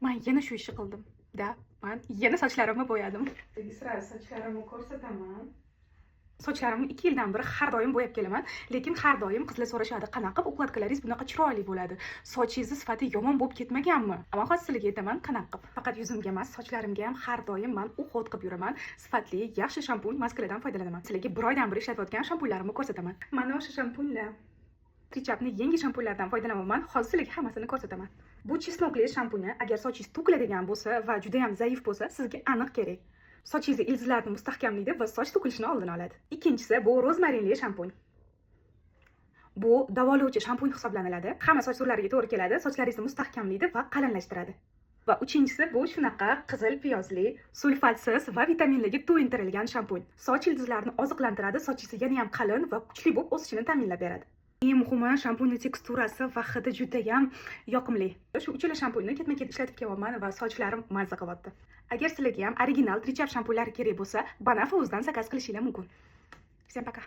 Men yana shu ishni qildim. Men yana sochlarimni bo'yadim. Sira sochlarimni ko'rsataman. Sochlarimni 2 yildan beri har doim bo'yab kelaman, lekin har doim qizlar so'rashadi, "Qanaqa qilib ukladkalaringiz bunaqa chiroyli bo'ladi? Sochingizni sifati yomon bo'lib ketmaganmi?" Ammo hozir sizlarga aytaman, qanaqa qilib. Faqat yuzimga emas, sochlarimga ham har doim men uhod qilib yuraman. Sifatli, yaxshi shampun, maskalardan foydalanaman. Sizlarga bir oydan beri ishlatayotgan shampunlarimni ko'rsataman. Mana o'sha shampunlar. Trichapni yangi shampunlardan foydalanaman. Hozir sizlarga hammasini ko'rsataman. Bu chesnokli shampuni agar sochingiz to'kiladigan bo'lsa va juda ham zaif bo'lsa, sizga aniq kerak. Sochingizni ildizlarini mustahkamlaydi va soch to'kilishini oldini oladi. Ikkinchisi bu rozmarinli shampun. Bu davolovchi shampun hisoblanadi. Hamma soch turlariga to'g'ri keladi, sochlaringizni mustahkamlaydi va qalinlashtiradi. Va uchinchisi bu shunaqa qizil piyozli, sulfatsiz va vitaminlarga to'yintirilgan shampun. Soch ildizlarini oziqlantiradi, sochingiz yana ham qalin va kuchli bo'lib o'sishini ta'minlab beradi. Eng muhimi, shampunning teksturasi va hidi juda ham yoqimli. Shu uchala shampunni ketma-ket ishlatib kelyapman va sochlarim mazza qilyapti. Agar sizlarga ham original Trichap shampunlari kerak bo'lsa, Banaf o'zidan zakaz qilishingiz mumkin. Всем пока.